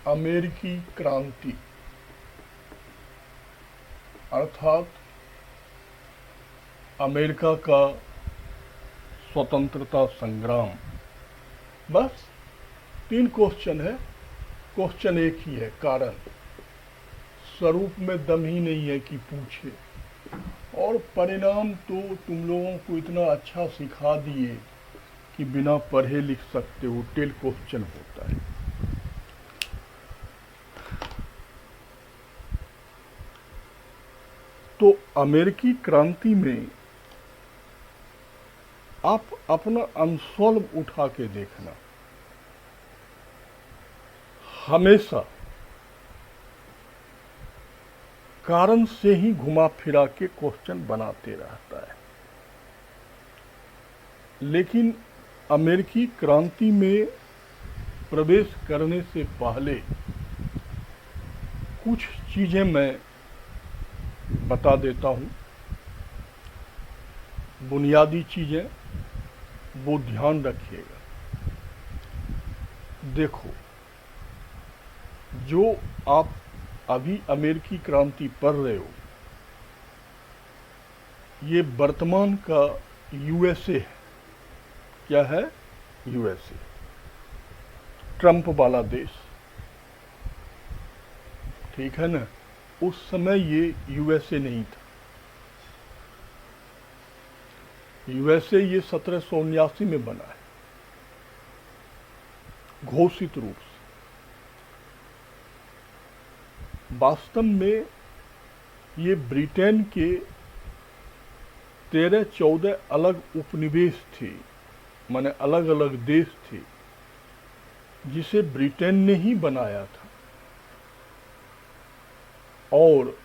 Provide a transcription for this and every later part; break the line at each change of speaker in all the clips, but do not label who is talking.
अमेरिकी क्रांति अर्थात अमेरिका का स्वतंत्रता संग्राम। बस 3 क्वेश्चन है। क्वेश्चन एक ही है, कारण स्वरूप में दम ही नहीं है कि पूछे, और परिणाम तो तुम लोगों को इतना अच्छा सिखा दिए कि बिना पढ़े लिख सकते हो। 10 क्वेश्चन होता है। तो अमेरिकी क्रांति में आप अपना अनसॉल्व उठा के देखना, हमेशा कारण से ही घुमा फिरा के क्वेश्चन बनाते रहता है। लेकिन अमेरिकी क्रांति में प्रवेश करने से पहले कुछ चीजें मैं बता देता हूं, बुनियादी चीजें, वो ध्यान रखिएगा। देखो, जो आप अभी अमेरिकी क्रांति पढ़ रहे हो, ये वर्तमान का यूएसए है। क्या है? यूएसए, ट्रंप वाला देश, ठीक है ना। उस समय ये यूएसए नहीं था। यूएसए ये 1779 में बना है, घोषित रूप से। वास्तव में ये ब्रिटेन के 13-14 अलग उपनिवेश थे, माने अलग अलग देश थे, जिसे ब्रिटेन ने ही बनाया था। और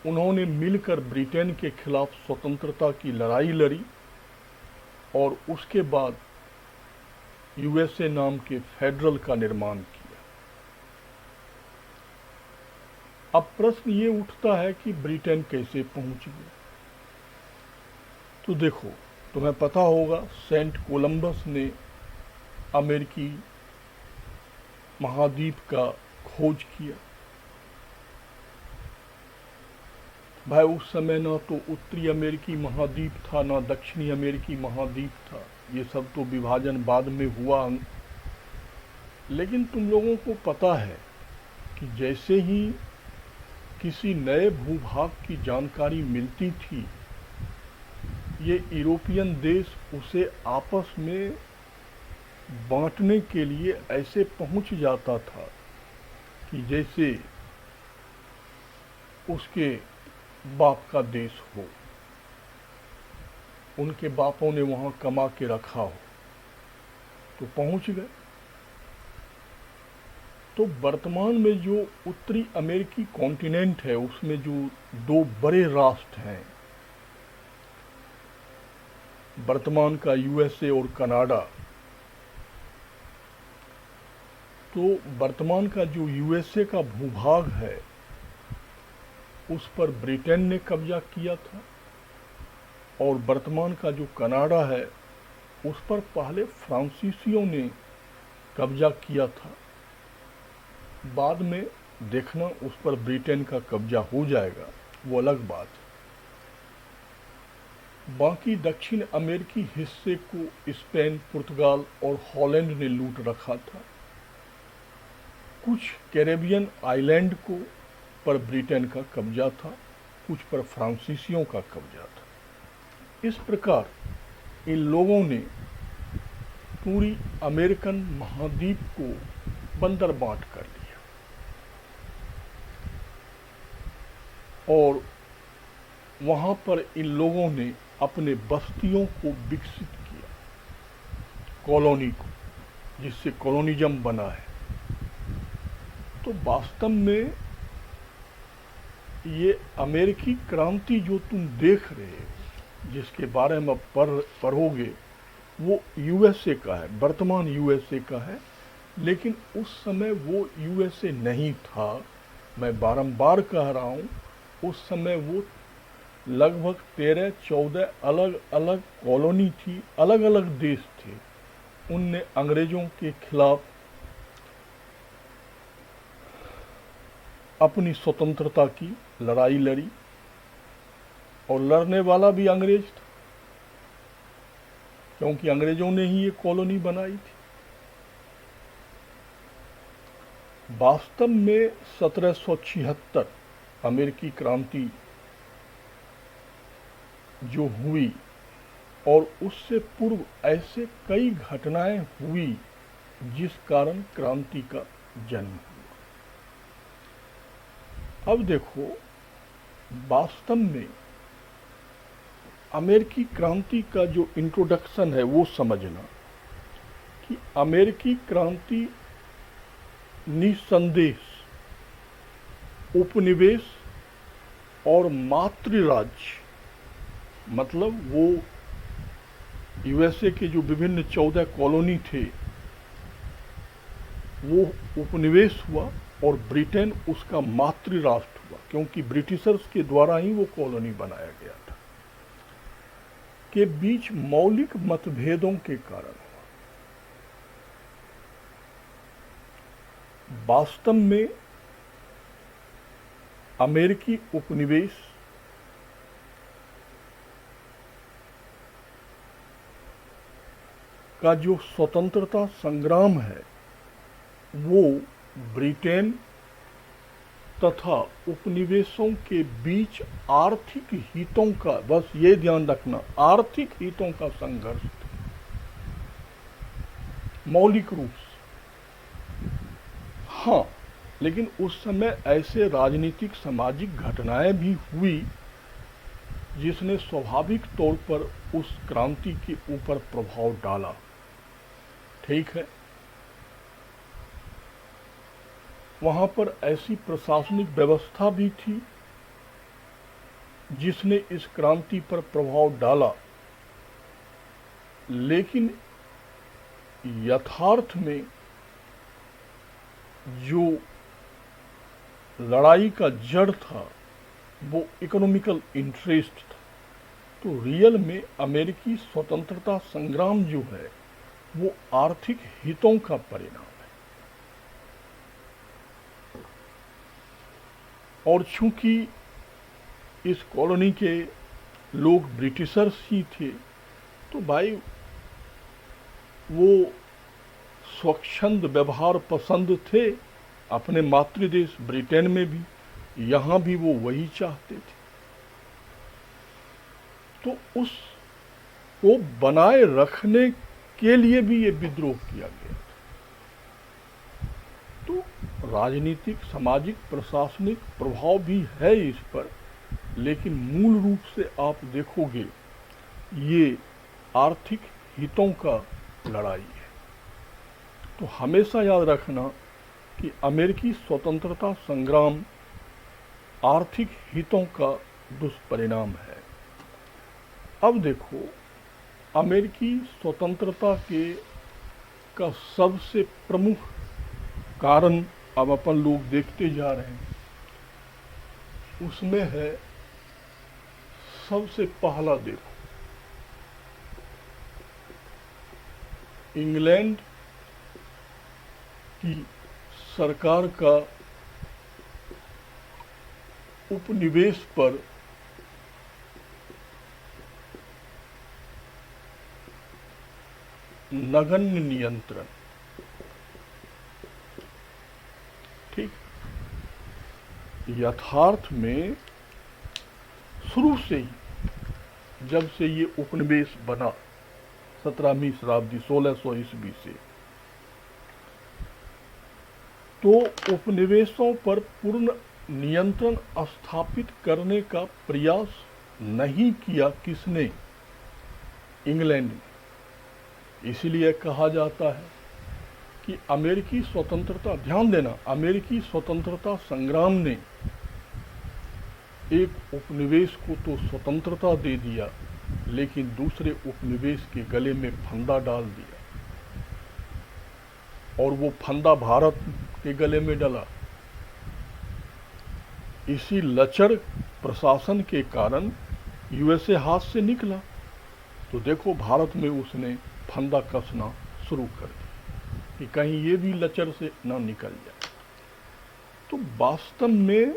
उन्होंने मिलकर ब्रिटेन के खिलाफ स्वतंत्रता की लड़ाई लड़ी, और उसके बाद यूएसए नाम के फेडरल का निर्माण किया। अब प्रश्न ये उठता है कि ब्रिटेन कैसे पहुंच गया। तो देखो, तुम्हें पता होगा सेंट कोलंबस ने अमेरिकी महाद्वीप का खोज किया। भाई, उस समय ना तो उत्तरी अमेरिकी महाद्वीप था, ना दक्षिणी अमेरिकी महाद्वीप था। ये सब तो विभाजन बाद में हुआ। लेकिन तुम लोगों को पता है कि जैसे ही किसी नए भूभाग की जानकारी मिलती थी, ये यूरोपियन देश उसे आपस में बांटने के लिए ऐसे पहुंच जाता था कि जैसे उसके बाप का देश हो, उनके बापों ने वहां कमा के रखा हो, तो पहुंच गए। तो वर्तमान में जो उत्तरी अमेरिकी कॉन्टिनेंट है, उसमें जो 2 बड़े राष्ट्र हैं, वर्तमान का यूएसए और कनाडा। तो वर्तमान का जो यूएसए का भूभाग है, उस पर ब्रिटेन ने कब्जा किया था, और वर्तमान का जो कनाडा है, उस पर पहले फ्रांसीसियों ने कब्जा किया था। बाद में देखना उस पर ब्रिटेन का कब्जा हो जाएगा, वो अलग बात है। बाकी दक्षिण अमेरिकी हिस्से को स्पेन, पुर्तगाल और हॉलैंड ने लूट रखा था। कुछ कैरेबियन आइलैंड को पर ब्रिटेन का कब्जा था, कुछ पर फ्रांसीसियों का कब्जा था। इस प्रकार इन लोगों ने पूरी अमेरिकन महाद्वीप को बंदरबांट कर लिया, और वहां पर इन लोगों ने अपने बस्तियों को विकसित किया, कॉलोनी को, जिससे कॉलोनिज्म बना है। तो वास्तव में ये अमेरिकी क्रांति जो तुम देख रहे हो, जिसके बारे में पढ़ोगे, वो यूएसए का है, वर्तमान यूएसए का है। लेकिन उस समय वो यूएसए नहीं था। मैं बारंबार कह रहा हूँ, उस समय वो लगभग 13-14 अलग अलग कॉलोनी थी, अलग अलग देश थे। उनने अंग्रेजों के खिलाफ अपनी स्वतंत्रता की लड़ाई लड़ी, और लड़ने वाला भी अंग्रेज था, क्योंकि अंग्रेजों ने ही ये कॉलोनी बनाई थी। वास्तव में 1776 अमेरिकी क्रांति जो हुई, और उससे पूर्व ऐसे कई घटनाएं हुई जिस कारण क्रांति का जन्म हुआ। अब देखो, वास्तव में अमेरिकी क्रांति का जो इंट्रोडक्शन है वो समझना कि अमेरिकी क्रांति निसंदेह उपनिवेश और मातृराज्य, मतलब वो यूएसए के जो विभिन्न 14 कॉलोनी थे वो उपनिवेश हुआ, और ब्रिटेन उसका मातृराष्ट्र हुआ, क्योंकि ब्रिटिशर्स के द्वारा ही वो कॉलोनी बनाया गया था, के बीच मौलिक मतभेदों के कारण। वास्तव में अमेरिकी उपनिवेश का जो स्वतंत्रता संग्राम है वो ब्रिटेन तथा उपनिवेशों के बीच आर्थिक हितों का, बस ये ध्यान रखना, आर्थिक हितों का संघर्ष था मौलिक रूप से। हाँ, लेकिन उस समय ऐसे राजनीतिक सामाजिक घटनाएं भी हुई जिसने स्वाभाविक तौर पर उस क्रांति के ऊपर प्रभाव डाला। ठीक है, वहां पर ऐसी प्रशासनिक व्यवस्था भी थी जिसने इस क्रांति पर प्रभाव डाला, लेकिन यथार्थ में जो लड़ाई का जड़ था वो इकोनॉमिकल इंटरेस्ट था। तो रियल में अमेरिकी स्वतंत्रता संग्राम जो है वो आर्थिक हितों का परिणाम है। और चूंकि इस कॉलोनी के लोग ब्रिटिशर्स ही थे, तो भाई वो स्वच्छंद व्यवहार पसंद थे अपने मातृदेश ब्रिटेन में भी, यहाँ भी वो वही चाहते थे। तो उस को बनाए रखने के लिए भी ये विद्रोह किया गया था। तो राजनीतिक, सामाजिक, प्रशासनिक प्रभाव भी है इस पर, लेकिन मूल रूप से आप देखोगे ये आर्थिक हितों का लड़ाई है। तो हमेशा याद रखना कि अमेरिकी स्वतंत्रता संग्राम आर्थिक हितों का दुष्परिणाम है। अब देखो, अमेरिकी स्वतंत्रता के का सबसे प्रमुख कारण अब अपन लोग देखते जा रहे हैं, उसमें है सबसे पहला देखो, इंग्लैंड की सरकार का उपनिवेश पर नगण्य नियंत्रण। ठीक, यथार्थ में शुरू से ही जब से ये उपनिवेश बना 17वीं शताब्दी 1600 ईस्वी से, तो उपनिवेशों पर पूर्ण नियंत्रण स्थापित करने का प्रयास नहीं किया किसने? इंग्लैंड ने। इसलिए कहा जाता है कि अमेरिकी स्वतंत्रता, ध्यान देना, अमेरिकी स्वतंत्रता संग्राम ने एक उपनिवेश को तो स्वतंत्रता दे दिया, लेकिन दूसरे उपनिवेश के गले में फंदा डाल दिया, और वो फंदा भारत के गले में डला। इसी लचर प्रशासन के कारण यूएसए हाथ से निकला। तो देखो, भारत में उसने फंदा कसना शुरू कर दिया कि कहीं ये भी लचर से ना निकल जाए। तो वास्तव में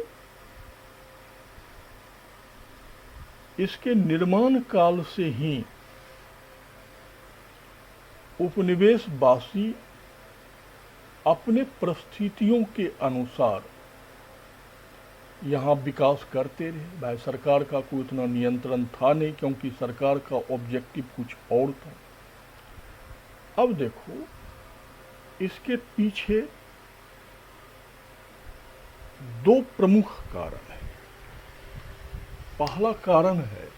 इसके निर्माण काल से ही उपनिवेशवासी अपने परिस्थितियों के अनुसार यहाँ विकास करते रहे। भाई सरकार का कोई इतना नियंत्रण था नहीं, क्योंकि सरकार का ऑब्जेक्टिव कुछ और था। अब देखो, इसके पीछे दो प्रमुख कारण हैं। पहला कारण है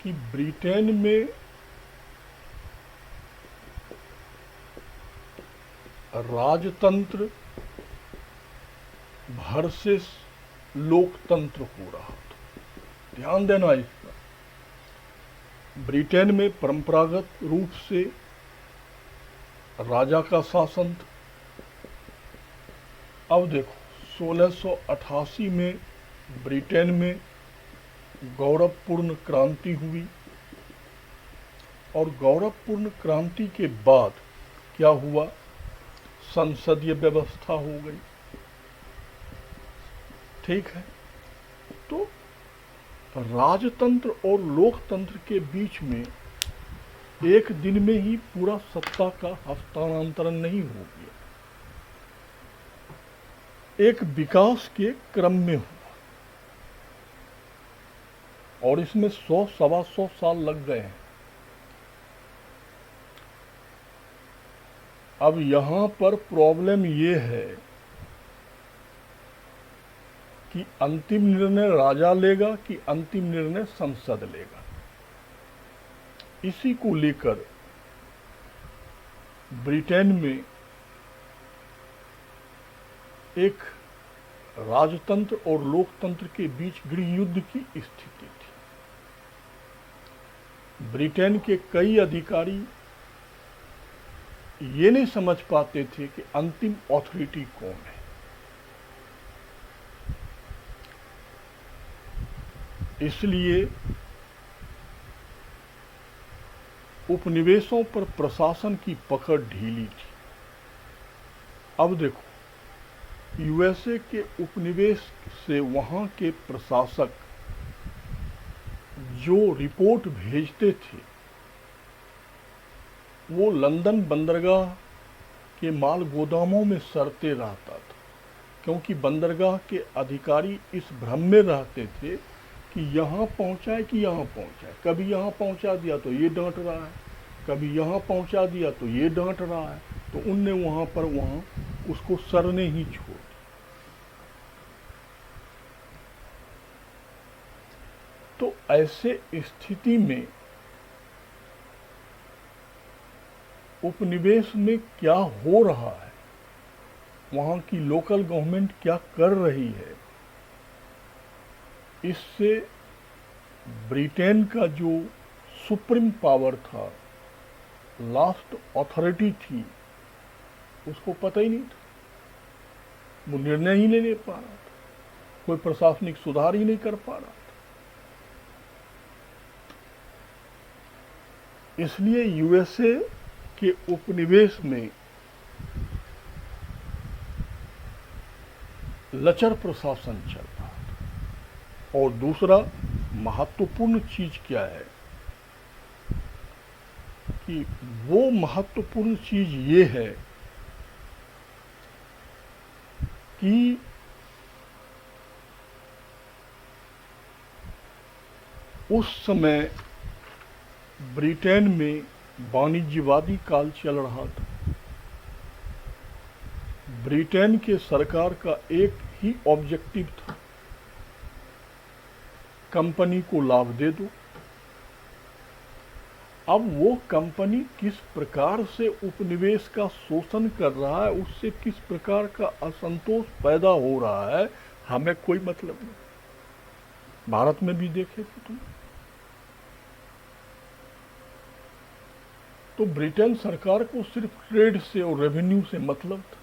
कि ब्रिटेन में राजतंत्र वर्सेस लोकतंत्र हो रहा था। ध्यान देना इस पर। ब्रिटेन में परंपरागत रूप से राजा का शासन था। अब देखो, 1688 में ब्रिटेन में गौरवपूर्ण क्रांति हुई, और गौरवपूर्ण क्रांति के बाद क्या हुआ, संसदीय व्यवस्था हो गई। ठीक है, तो राजतंत्र और लोकतंत्र के बीच में एक दिन में ही पूरा सत्ता का हस्तांतरण नहीं हो गया, एक विकास के क्रम में हुआ, और इसमें 100-125 साल लग गए हैं। अब यहां पर प्रॉब्लम ये है कि अंतिम निर्णय राजा लेगा कि अंतिम निर्णय संसद लेगा। इसी को लेकर ब्रिटेन में एक राजतंत्र और लोकतंत्र के बीच गृह युद्ध की स्थिति थी। ब्रिटेन के कई अधिकारी ये नहीं समझ पाते थे कि अंतिम अथॉरिटी कौन है। इसलिए उपनिवेशों पर प्रशासन की पकड़ ढीली थी। अब देखो, यूएसए के उपनिवेश से वहां के प्रशासक जो रिपोर्ट भेजते थे वो लंदन बंदरगाह के माल गोदामों में सड़ते रहता था, क्योंकि बंदरगाह के अधिकारी इस भ्रम में रहते थे कि यहाँ पहुँचाए कि यहाँ पहुँचाए। कभी यहाँ पहुँचा दिया तो ये डांट रहा है, कभी यहाँ पहुँचा दिया तो ये डांट रहा है, तो उनने वहाँ उसको सड़ने ही छोड़ दिया। तो ऐसे स्थिति में उपनिवेश में क्या हो रहा है, वहाँ की लोकल गवर्नमेंट क्या कर रही है, इससे ब्रिटेन का जो सुप्रीम पावर था, लास्ट अथॉरिटी थी, उसको पता ही नहीं था। वो निर्णय ही नहीं ले पा रहा था, कोई प्रशासनिक सुधार ही नहीं कर पा रहा था। इसलिए यूएसए के उपनिवेश में लचर प्रशासन चल रहा था। और दूसरा महत्वपूर्ण चीज क्या है कि वो महत्वपूर्ण चीज ये है कि उस समय ब्रिटेन में वाणिज्यवादी काल चल रहा था। ब्रिटेन के सरकार का एक ही ऑब्जेक्टिव था, कंपनी को लाभ दे दो। अब वो कंपनी किस प्रकार से उपनिवेश का शोषण कर रहा है, उससे किस प्रकार का असंतोष पैदा हो रहा है, हमें कोई मतलब नहीं। भारत में भी देखे थे तुम। तो ब्रिटेन सरकार को सिर्फ ट्रेड से और रेवेन्यू से मतलब था,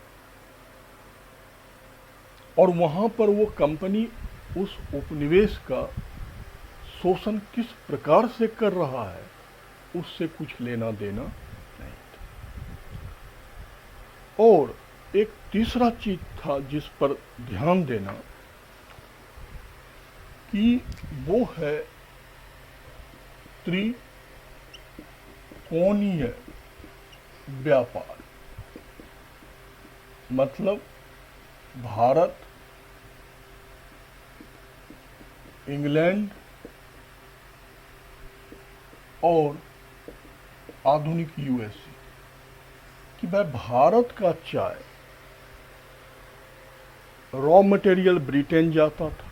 और वहां पर वो कंपनी उस उपनिवेश का शोषण किस प्रकार से कर रहा है, उससे कुछ लेना देना नहीं था। और एक तीसरा चीज था जिस पर ध्यान देना कि वो है त्रिकोणीय व्यापार। मतलब भारत, इंग्लैंड और आधुनिक यूएसए। कि भाई भारत का चाय रॉ मटेरियल ब्रिटेन जाता था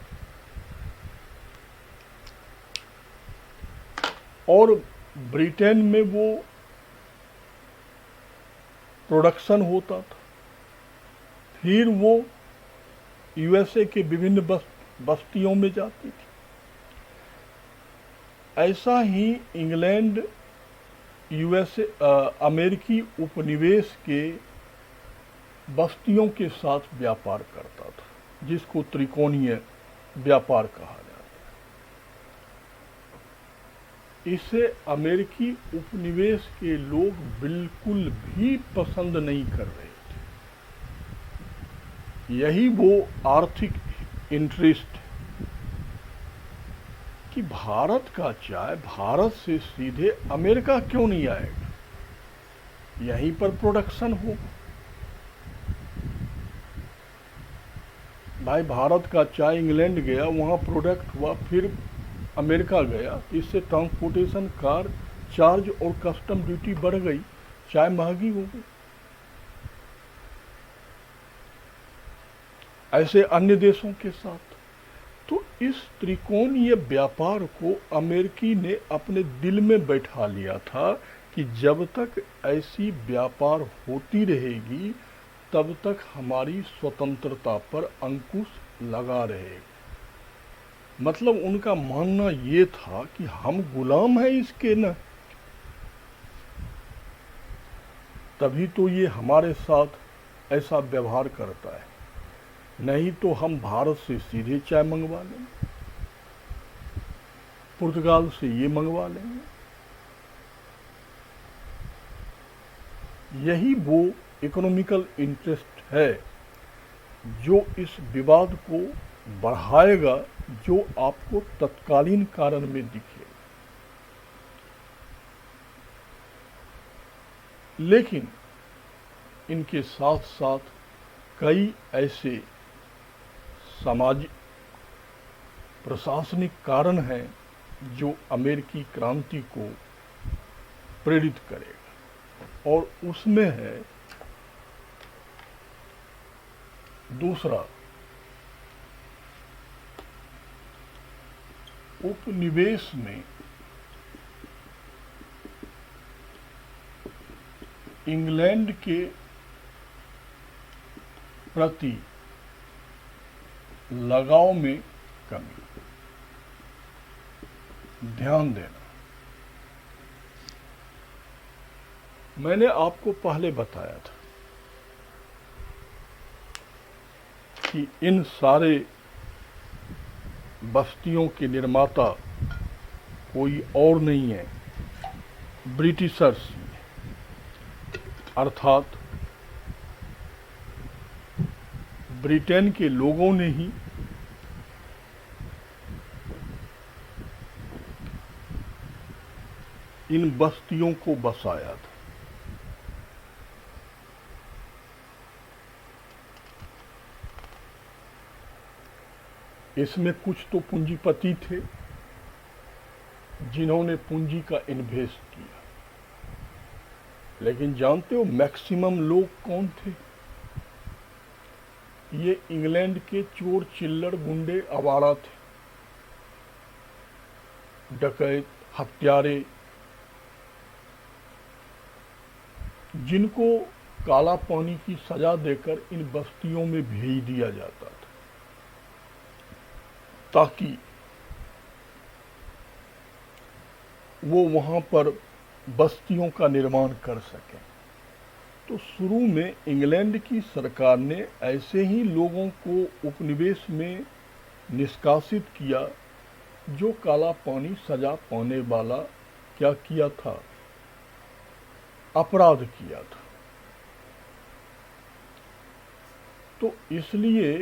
और ब्रिटेन में वो प्रोडक्शन होता था, फिर वो यूएसए के विभिन्न बस्तियों में जाती थी। ऐसा ही इंग्लैंड यूएसए अमेरिकी उपनिवेश के बस्तियों के साथ व्यापार करता था, जिसको त्रिकोणीय व्यापार कहा जाता है। इसे अमेरिकी उपनिवेश के लोग बिल्कुल भी पसंद नहीं कर रहे थे। यही वो आर्थिक इंटरेस्ट कि भारत का चाय भारत से सीधे अमेरिका क्यों नहीं आएगा, यहीं पर प्रोडक्शन हो। भाई भारत का चाय इंग्लैंड गया, वहाँ प्रोडक्ट हुआ, फिर अमेरिका गया, इससे ट्रांसपोर्टेशन कार चार्ज और कस्टम ड्यूटी बढ़ गई, चाय महंगी हो गई। ऐसे अन्य देशों के साथ। तो इस त्रिकोणीय व्यापार को अमेरिकी ने अपने दिल में बैठा लिया था कि जब तक ऐसी व्यापार होती रहेगी तब तक हमारी स्वतंत्रता पर अंकुश लगा रहेगा। मतलब उनका मानना ये था कि हम गुलाम हैं इसके न, तभी तो ये हमारे साथ ऐसा व्यवहार करता है, नहीं तो हम भारत से सीधे चाय मंगवा लेंगे, पुर्तगाल से ये मंगवा लेंगे। यही वो इकोनॉमिकल इंटरेस्ट है जो इस विवाद को बढ़ाएगा, जो आपको तत्कालीन कारण में दिखेगा। लेकिन इनके साथ साथ कई ऐसे सामाजिक प्रशासनिक कारण हैं जो अमेरिकी क्रांति को प्रेरित करेगा, और उसमें है दूसरा, उपनिवेश में इंग्लैंड के प्रति लगाव में कमी। ध्यान देना, मैंने आपको पहले बताया था कि इन सारे बस्तियों के निर्माता कोई और नहीं है, ब्रिटिशर्स, अर्थात ब्रिटेन के लोगों ने ही इन बस्तियों को बसाया था। इसमें कुछ तो पूंजीपति थे जिन्होंने पूंजी का इन्वेस्ट किया, लेकिन जानते हो मैक्सिमम लोग कौन थे? ये इंग्लैंड के चोर चिल्लर गुंडे आवारा थे, डकैत, हत्यारे, जिनको काला पानी की सजा देकर इन बस्तियों में भेज दिया जाता था ताकि वो वहां पर बस्तियों का निर्माण कर सकें। तो शुरू में इंग्लैंड की सरकार ने ऐसे ही लोगों को उपनिवेश में निष्कासित किया जो काला पानी सजा पाने वाला क्या किया था, अपराध किया था। तो इसलिए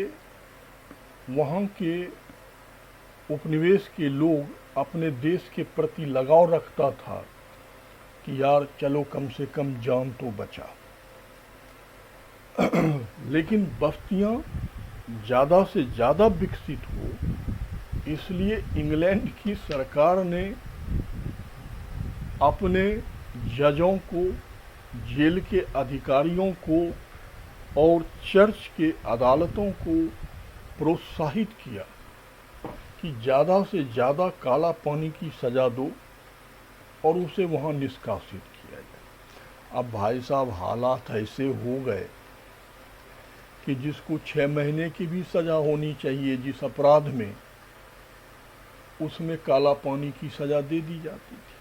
वहाँ के उपनिवेश के लोग अपने देश के प्रति लगाव रखता था कि यार चलो कम से कम जान तो बचा। लेकिन बस्तियां ज़्यादा से ज़्यादा विकसित हो, इसलिए इंग्लैंड की सरकार ने अपने जजों को, जेल के अधिकारियों को और चर्च के अदालतों को प्रोत्साहित किया कि ज़्यादा से ज़्यादा काला पानी की सज़ा दो और उसे वहाँ निष्कासित किया जाए। अब भाई साहब हालात ऐसे हो गए कि जिसको 6 महीने की भी सज़ा होनी चाहिए जिस अपराध में, उसमें काला पानी की सज़ा दे दी जाती थी।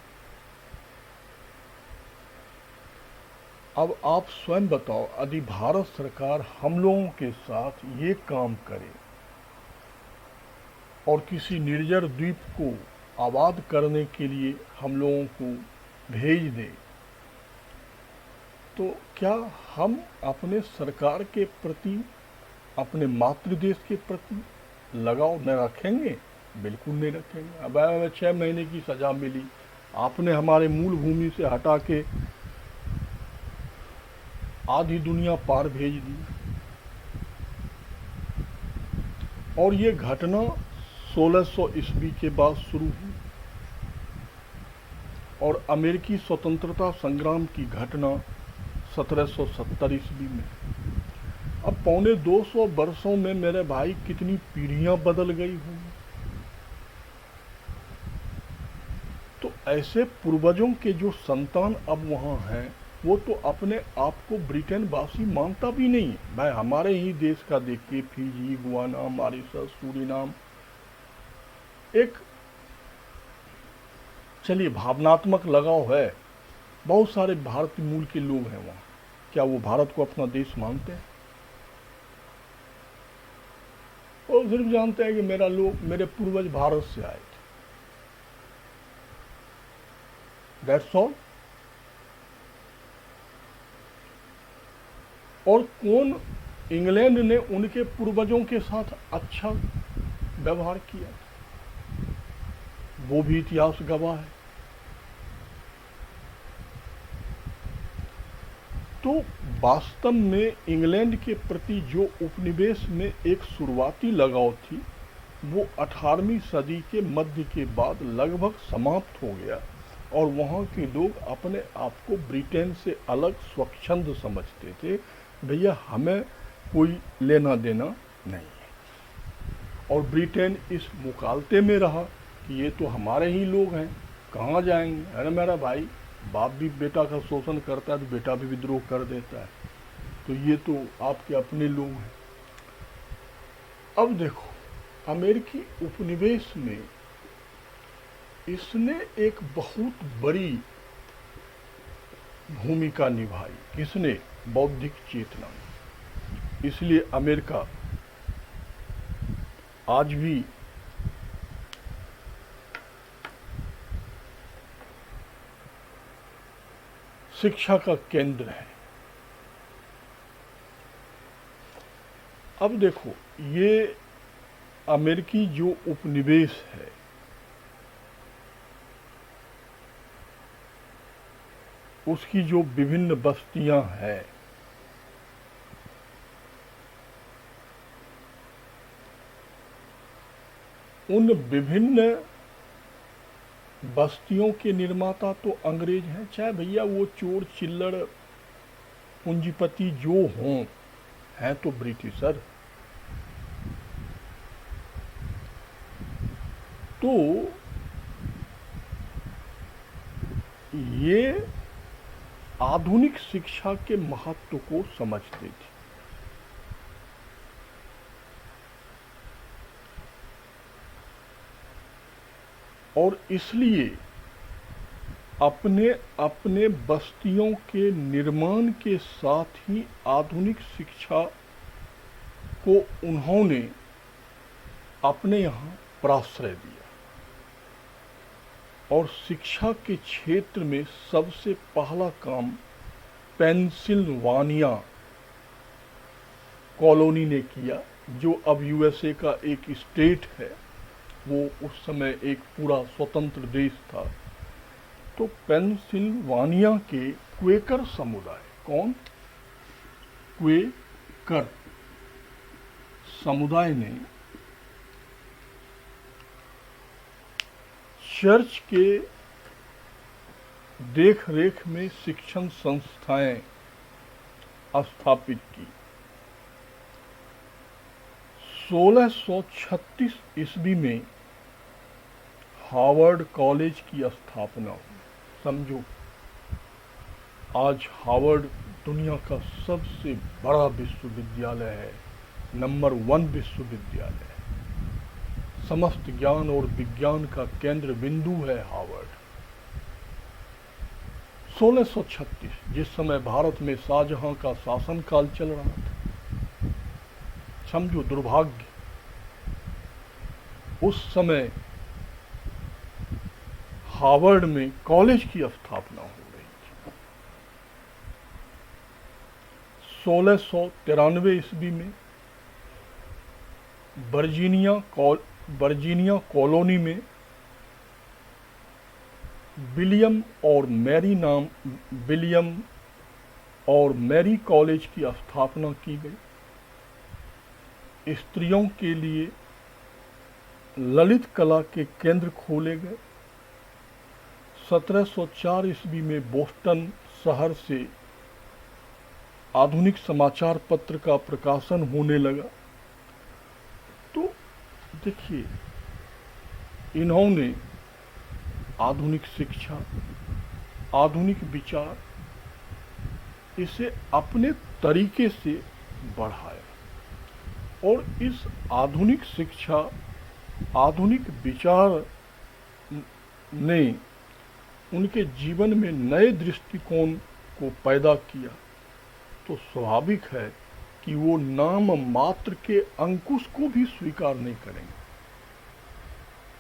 अब आप स्वयं बताओ, यदि भारत सरकार हम लोगों के साथ ये काम करे और किसी निर्जर द्वीप को आबाद करने के लिए हम लोगों को भेज दे, तो क्या हम अपने सरकार के प्रति, अपने मातृ देश के प्रति लगाव न रखेंगे? बिल्कुल नहीं रखेंगे। अब हमें 6 महीने की सज़ा मिली, आपने हमारे मूल भूमि से हटा के आधी दुनिया पार भेज दी। और ये घटना 1600 ईस्वी के बाद शुरू हुई और अमेरिकी स्वतंत्रता संग्राम की घटना 1770 ईस्वी में। अब पौने 200 वर्षों में मेरे भाई कितनी पीढ़ियां बदल गई होंगी। तो ऐसे पूर्वजों के जो संतान अब वहां हैं, वो तो अपने आप को ब्रिटेन वासी मानता भी नहीं है। भाई हमारे ही देश का देखिए, फिजी, गुयाना, मॉरिशस, सूरीनाम, एक चलिए भावनात्मक लगाव है, बहुत सारे भारतीय मूल के लोग हैं वहाँ। क्या वो भारत को अपना देश मानते हैं? वो सिर्फ जानते हैं कि मेरे पूर्वज भारत से आए थे, दैट्स ऑल। और कौन, इंग्लैंड ने उनके पूर्वजों के साथ अच्छा व्यवहार किया, वो भी इतिहास गवाह है। तो वास्तव में इंग्लैंड के प्रति जो उपनिवेश में एक शुरुआती लगाव थी, वो 18वीं सदी के मध्य के बाद लगभग समाप्त हो गया और वहाँ के लोग अपने आप को ब्रिटेन से अलग स्वच्छंद समझते थे। भैया हमें कोई लेना देना नहीं है। और ब्रिटेन इस मुकालते में रहा कि ये तो हमारे ही लोग हैं, कहाँ जाएंगे। अरे मेरा भाई, बाप भी बेटा का शोषण करता है तो बेटा भी विद्रोह कर देता है, तो ये तो आपके अपने लोग हैं। अब देखो, अमेरिकी उपनिवेश में इसने एक बहुत बड़ी भूमिका निभाई। किसने? बौद्धिक चेतना। इसलिए अमेरिका आज भी शिक्षा का केंद्र है। अब देखो, ये अमेरिकी जो उपनिवेश है, उसकी जो विभिन्न बस्तियां हैं, उन विभिन्न बस्तियों के निर्माता तो अंग्रेज हैं, चाहे भैया वो चोर चिल्लड़ पूंजीपति जो हों, हैं तो ब्रिटिशर। तो ये आधुनिक शिक्षा के महत्व को समझते थे। और इसलिए अपने अपने बस्तियों के निर्माण के साथ ही आधुनिक शिक्षा को उन्होंने अपने यहाँ प्राश्रय दिया। और शिक्षा के क्षेत्र में सबसे पहला काम पेंसिल्वानिया कॉलोनी ने किया, जो अब यूएसए का एक स्टेट है, वो उस समय एक पूरा स्वतंत्र देश था। तो पेंसिल्वानिया के क्वेकर समुदाय, कौन? क्वेकर समुदाय ने चर्च के देख रेख में शिक्षण संस्थाएं स्थापित की। 1636 ईस्वी में हार्वर्ड कॉलेज की स्थापना हुई। समझो, आज हार्वर्ड दुनिया का सबसे बड़ा विश्वविद्यालय है, नंबर 1 विश्वविद्यालय, समस्त ज्ञान और विज्ञान का केंद्र बिंदु है हार्वर्ड। 1636, जिस समय भारत में शाहजहां का शासनकाल चल रहा था। समझो दुर्भाग्य, उस समय हार्वर्ड में कॉलेज की स्थापना हो रही थी। 1693 ईस्वी में वर्जीनिया कॉलोनी में विलियम और मैरी कॉलेज की स्थापना की गई। स्त्रियों के लिए ललित कला के केंद्र खोले गए। 1704 ईस्वी में बोस्टन शहर से आधुनिक समाचार पत्र का प्रकाशन होने लगा। तो देखिए, इन्होंने आधुनिक शिक्षा, आधुनिक विचार, इसे अपने तरीके से बढ़ाया और इस आधुनिक शिक्षा, आधुनिक विचार ने उनके जीवन में नए दृष्टिकोण को पैदा किया। तो स्वाभाविक है कि वो नाम मात्र के अंकुश को भी स्वीकार नहीं करेंगे,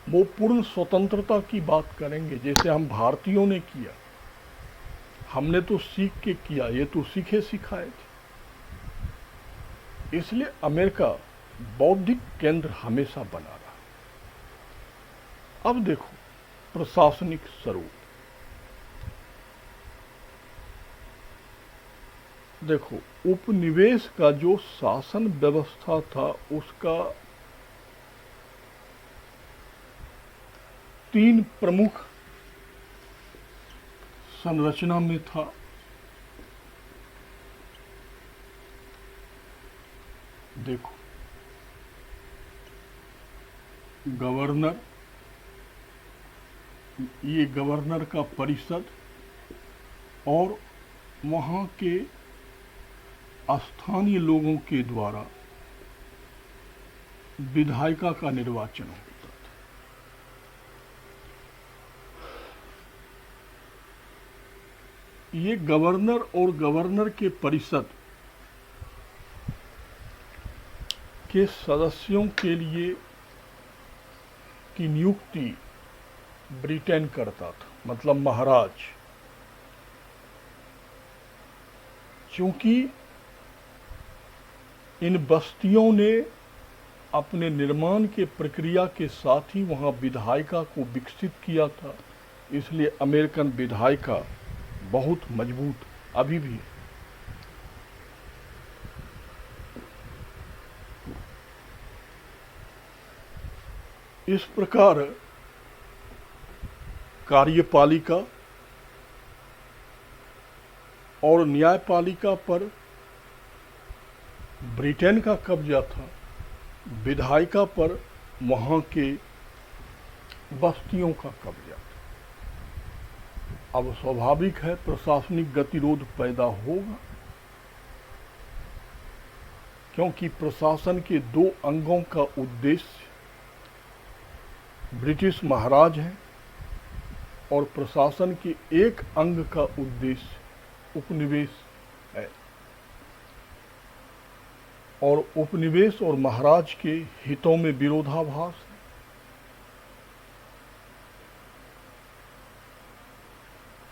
वो पूर्ण स्वतंत्रता की बात करेंगे, जैसे हम भारतीयों ने किया। हमने तो सीख के किया, ये तो सीखे सिखाए थे। इसलिए अमेरिका बौद्धिक केंद्र हमेशा बना रहा। अब देखो प्रशासनिक स्वरूप, देखो उपनिवेश का जो शासन व्यवस्था था उसका 3 प्रमुख संरचना में था। देखो, गवर्नर, ये गवर्नर का परिषद और वहाँ के स्थानीय लोगों के द्वारा विधायिका का निर्वाचन होता था। ये गवर्नर और गवर्नर के परिषद के सदस्यों के लिए की नियुक्ति ब्रिटेन करता था, मतलब महाराज। क्योंकि इन बस्तियों ने अपने निर्माण के प्रक्रिया के साथ ही वहाँ विधायिका को विकसित किया था, इसलिए अमेरिकन विधायिका बहुत मजबूत अभी भी है। इस प्रकार कार्यपालिका और न्यायपालिका पर ब्रिटेन का कब्जा था, विधायिका पर वहाँ के बस्तियों का कब्जा था। अब स्वाभाविक है प्रशासनिक गतिरोध पैदा होगा, क्योंकि प्रशासन के 2 अंगों का उद्देश्य ब्रिटिश महाराज है और प्रशासन के एक अंग का उद्देश्य उपनिवेश है। और उपनिवेश और महाराज के हितों में विरोधाभास है।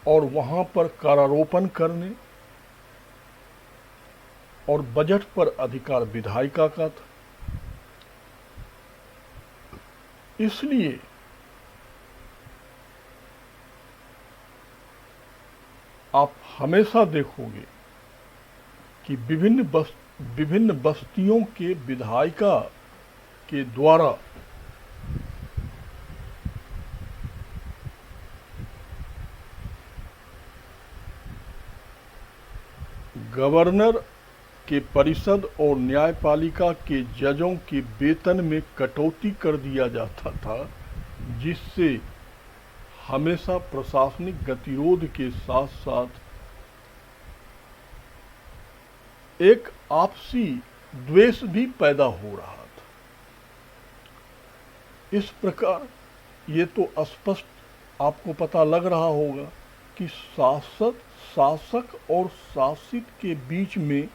और वहाँ पर कारारोपण करने और बजट पर अधिकार विधायिका का था। इसलिए आप हमेशा देखोगे कि विभिन्न बस्तियों के विधायिका के द्वारा गवर्नर के परिषद और न्यायपालिका के जजों के वेतन में कटौती कर दिया जाता था, जिससे हमेशा प्रशासनिक गतिरोध के साथ साथ एक आपसी द्वेष भी पैदा हो रहा था। इस प्रकार ये तो स्पष्ट आपको पता लग रहा होगा कि शासक और शासित के बीच में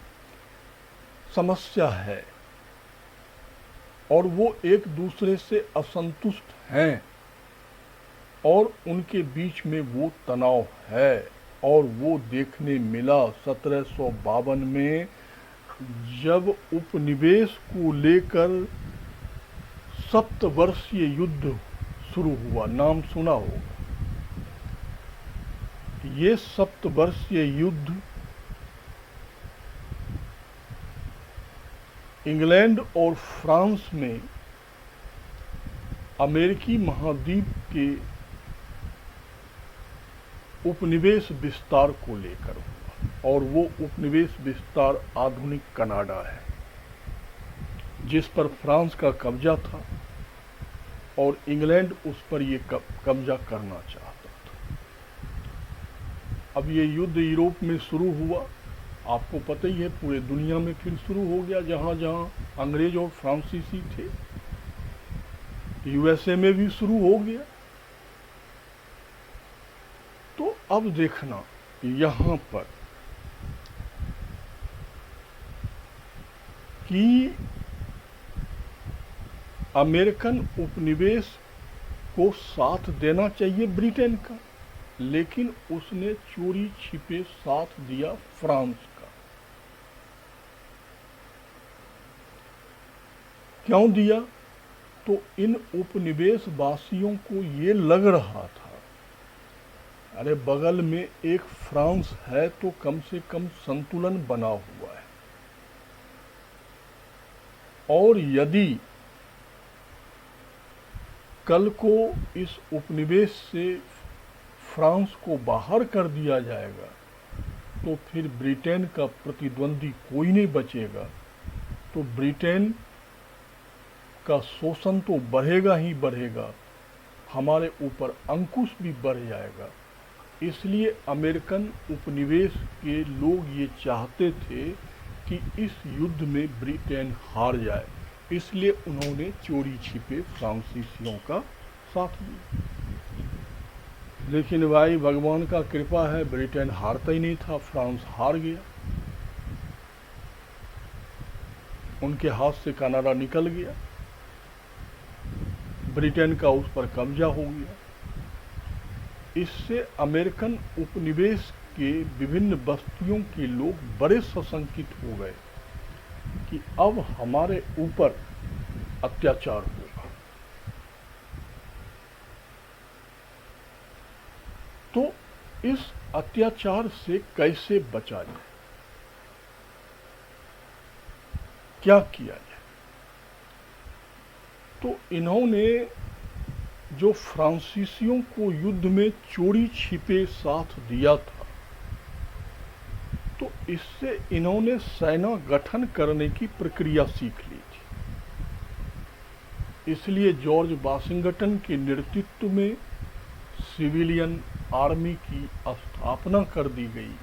समस्या है और वो एक दूसरे से असंतुष्ट हैं और उनके बीच में वो तनाव है। और वो देखने मिला 1752 में, जब उपनिवेश को लेकर सप्तवर्षीय युद्ध शुरू हुआ। नाम सुना होगा। ये सप्तवर्षीय युद्ध इंग्लैंड और फ्रांस में अमेरिकी महाद्वीप के उपनिवेश विस्तार को लेकर हुआ। और वो उपनिवेश विस्तार आधुनिक कनाडा है, जिस पर फ्रांस का कब्जा था और इंग्लैंड उस पर ये कब्जा करना चाहता था। अब ये युद्ध यूरोप में शुरू हुआ, आपको पता ही है, पूरे दुनिया में फिर शुरू हो गया। जहाँ जहाँ अंग्रेज और फ्रांसीसी थे, यूएसए में भी शुरू हो गया। तो अब देखना यहाँ पर कि अमेरिकन उपनिवेश को साथ देना चाहिए ब्रिटेन का, लेकिन उसने चोरी छिपे साथ दिया फ्रांस का। क्यों दिया? तो इन उपनिवेश वासियों को ये लग रहा था, अरे बगल में एक फ्रांस है तो कम से कम संतुलन बना हुआ है, और यदि कल को इस उपनिवेश से फ्रांस को बाहर कर दिया जाएगा तो फिर ब्रिटेन का प्रतिद्वंदी कोई नहीं बचेगा। तो ब्रिटेन का शोषण तो बढ़ेगा ही बढ़ेगा, हमारे ऊपर अंकुश भी बढ़ जाएगा। इसलिए अमेरिकन उपनिवेश के लोग ये चाहते थे कि इस युद्ध में ब्रिटेन हार जाए, इसलिए उन्होंने चोरी छिपे फ्रांसीसियों का साथ दिया। लेकिन भाई भगवान का कृपा है, ब्रिटेन हारता ही नहीं था, फ्रांस हार गया। उनके हाथ से कनाडा निकल गया, ब्रिटेन का उस पर कब्जा हो गया। इससे अमेरिकन उपनिवेश के विभिन्न बस्तियों के लोग बड़े सशंकित हो गए कि अब हमारे ऊपर अत्याचार होगा। तो इस अत्याचार से कैसे बचा जाए, क्या किया जाए? तो इन्होंने जो फ्रांसीसियों को युद्ध में चोरी छिपे साथ दिया था, तो इससे इन्होंने सेना गठन करने की प्रक्रिया सीख ली थी। इसलिए जॉर्ज वाशिंगटन के नेतृत्व में सिविलियन आर्मी की स्थापना कर दी गई